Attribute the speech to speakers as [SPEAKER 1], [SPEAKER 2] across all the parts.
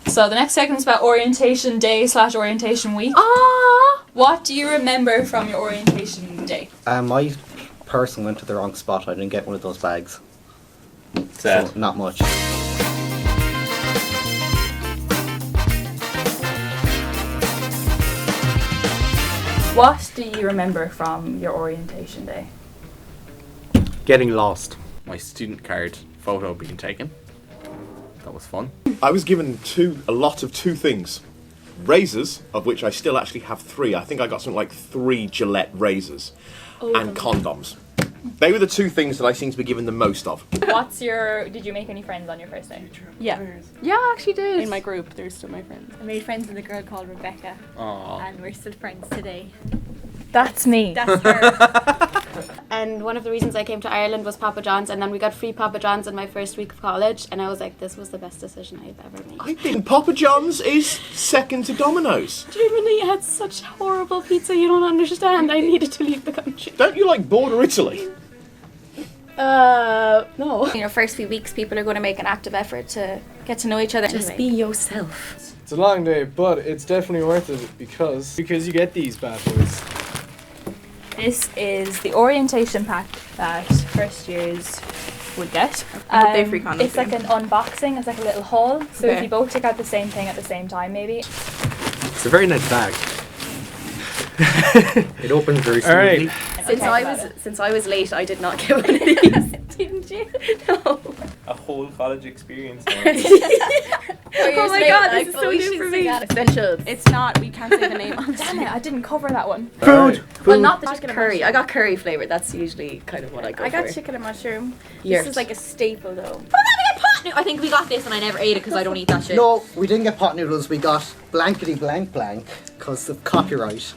[SPEAKER 1] So the next segment is about orientation day / orientation week. What do you remember from your orientation day?
[SPEAKER 2] My person went to the wrong spot. I didn't get one of those bags.
[SPEAKER 3] Sad.
[SPEAKER 2] So, not much.
[SPEAKER 1] What do you remember from your orientation day?
[SPEAKER 4] Getting lost.
[SPEAKER 3] My student card photo being taken. That was fun.
[SPEAKER 5] I was given a lot of two things. Razors, of which I still actually have 3. I think I got something like 3 Gillette razors. And condoms. They were the 2 things that I seem to be given the most of.
[SPEAKER 1] Did you make any friends on your first day?
[SPEAKER 6] Yeah.
[SPEAKER 1] Yeah, I actually did.
[SPEAKER 6] In my group, they're still my friends.
[SPEAKER 7] I made friends with a girl called Rebecca.
[SPEAKER 3] Aww.
[SPEAKER 7] And we're still friends today.
[SPEAKER 1] That's me.
[SPEAKER 7] That's her.
[SPEAKER 8] And one of the reasons I came to Ireland was Papa John's, and then we got free Papa John's in my first week of college, and I was like, this was the best decision I've ever made.
[SPEAKER 5] I think Papa John's is second to Domino's.
[SPEAKER 8] Germany had such horrible pizza, you don't understand. I needed to leave the country.
[SPEAKER 5] Don't you like border Italy?
[SPEAKER 8] No.
[SPEAKER 9] You know, first few weeks, people are going to make an active effort to get to know each other.
[SPEAKER 8] Just be yourself.
[SPEAKER 4] It's a long day, but it's definitely worth it because you get these bad boys.
[SPEAKER 1] This is the orientation pack that first years would get.
[SPEAKER 6] What they free condoms
[SPEAKER 1] It's like an unboxing, it's like a little haul. So if
[SPEAKER 6] Okay.
[SPEAKER 1] you both take out the same thing at the same time, maybe.
[SPEAKER 4] It's a very nice bag.
[SPEAKER 2] It opens very
[SPEAKER 4] All right.
[SPEAKER 2] smoothly.
[SPEAKER 8] Since I was late, I did not get one of these. Didn't you? No.
[SPEAKER 3] A whole college experience.
[SPEAKER 8] Oh my god, this is so new for me. Essentials.
[SPEAKER 6] It's not, we can't say the name.
[SPEAKER 1] Damn it, I didn't cover that one.
[SPEAKER 4] Food.
[SPEAKER 1] Well, not the
[SPEAKER 8] Not
[SPEAKER 1] chicken and
[SPEAKER 8] curry.
[SPEAKER 1] mushroom.
[SPEAKER 8] I got curry flavored. That's usually kind of what I go
[SPEAKER 6] I got
[SPEAKER 8] for.
[SPEAKER 6] chicken and mushroom.
[SPEAKER 8] Yurt.
[SPEAKER 6] This is like a staple though.
[SPEAKER 7] I think we got this and I never ate it because I don't eat that shit.
[SPEAKER 2] No, we didn't get pot noodles. We got blankety blank blank because of copyright.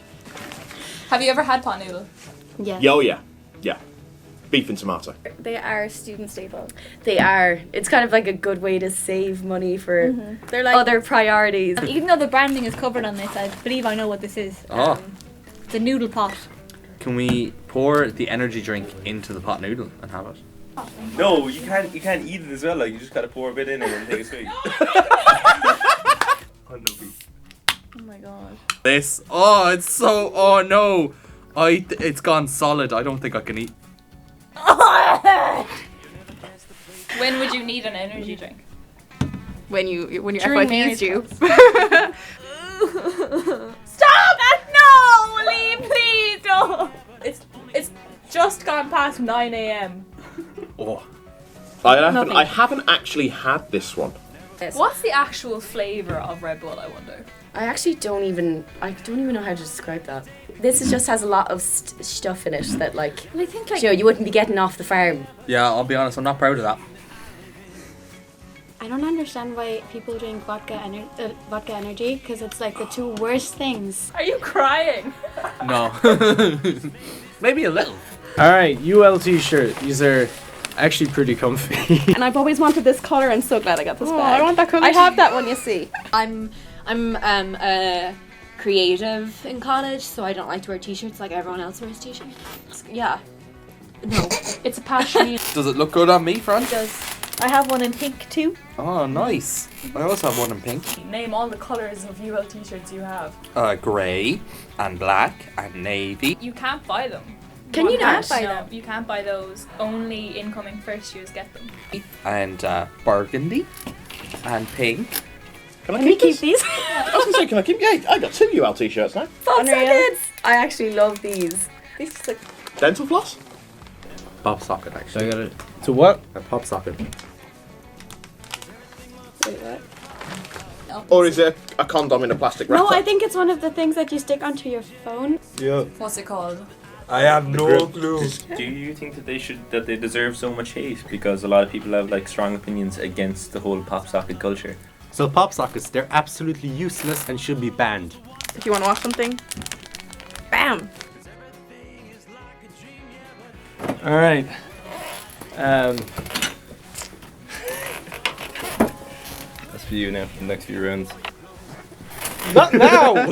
[SPEAKER 1] Have you ever had pot noodle?
[SPEAKER 8] Yeah.
[SPEAKER 5] Yeah. Beef and tomato.
[SPEAKER 6] They are a student staple.
[SPEAKER 8] They are. It's kind of like a good way to save money for
[SPEAKER 6] They're like
[SPEAKER 8] other priorities.
[SPEAKER 7] Even though the branding is covered on this, I believe I know what this is.
[SPEAKER 3] Oh.
[SPEAKER 7] It's a noodle pot.
[SPEAKER 3] Can we pour the energy drink into the pot noodle and have it?
[SPEAKER 10] No, you can't eat it as well. Like you just gotta pour a bit in and then take a swig.
[SPEAKER 6] oh my god.
[SPEAKER 3] This. Oh no. It's gone solid. I don't think I can eat.
[SPEAKER 1] When would you need an energy drink?
[SPEAKER 6] When your
[SPEAKER 1] During
[SPEAKER 6] FYP
[SPEAKER 1] marriage
[SPEAKER 6] needs you.
[SPEAKER 1] Stop! No! Leave, please! No! It's just gone past 9 a.m.
[SPEAKER 3] Oh.
[SPEAKER 5] I haven't actually had this one.
[SPEAKER 1] What's the actual flavour of Red Bull, I wonder?
[SPEAKER 8] I actually don't even know how to describe that. This just has a lot of stuff in it that like,
[SPEAKER 7] I think like
[SPEAKER 8] you wouldn't be getting off the farm.
[SPEAKER 3] Yeah, I'll be honest. I'm not proud of that.
[SPEAKER 8] I don't understand why people drink vodka energy because it's like the 2 worst things.
[SPEAKER 1] Are you crying?
[SPEAKER 3] No. Maybe a little.
[SPEAKER 4] All right, UL t-shirt. These are actually pretty comfy.
[SPEAKER 6] And I've always wanted this colour. I'm so glad I got this bag.
[SPEAKER 1] I want that colour.
[SPEAKER 6] I have that one, you see.
[SPEAKER 7] I'm creative in college, so I don't like to wear t-shirts like everyone else wears t-shirts. Yeah. No.
[SPEAKER 1] It's a passion.
[SPEAKER 3] Does it look good on me, Fran?
[SPEAKER 7] I have one in pink too.
[SPEAKER 3] Oh, nice. I also have one in pink.
[SPEAKER 1] Name all the colours of UL t-shirts you have.
[SPEAKER 3] Grey and black and navy.
[SPEAKER 1] You can't buy them.
[SPEAKER 8] Can you not?
[SPEAKER 1] No, you can't buy those. Only incoming first years get them.
[SPEAKER 3] And burgundy and pink.
[SPEAKER 5] Can I
[SPEAKER 8] Can we
[SPEAKER 5] keep
[SPEAKER 8] keep these?
[SPEAKER 5] I was going to say, can I keep... Yeah, I got 2 UL t-shirts now.
[SPEAKER 8] I actually love these. These just like
[SPEAKER 5] Dental floss?
[SPEAKER 3] Pop socket, actually.
[SPEAKER 2] So I got it.
[SPEAKER 4] So what?
[SPEAKER 3] A pop socket.
[SPEAKER 5] Or is it a condom in a plastic wrapper?
[SPEAKER 8] No, I think it's one of the things that you stick onto your phone.
[SPEAKER 4] Yeah.
[SPEAKER 1] What's it called?
[SPEAKER 4] I have no clue.
[SPEAKER 10] Do you think that they deserve so much hate? Because a lot of people have like strong opinions against the whole pop socket culture.
[SPEAKER 4] So pop sockets, they're absolutely useless and should be banned.
[SPEAKER 6] If you want to watch something, bam.
[SPEAKER 4] All right.
[SPEAKER 10] That's for you now for the next few rounds.
[SPEAKER 4] Not now.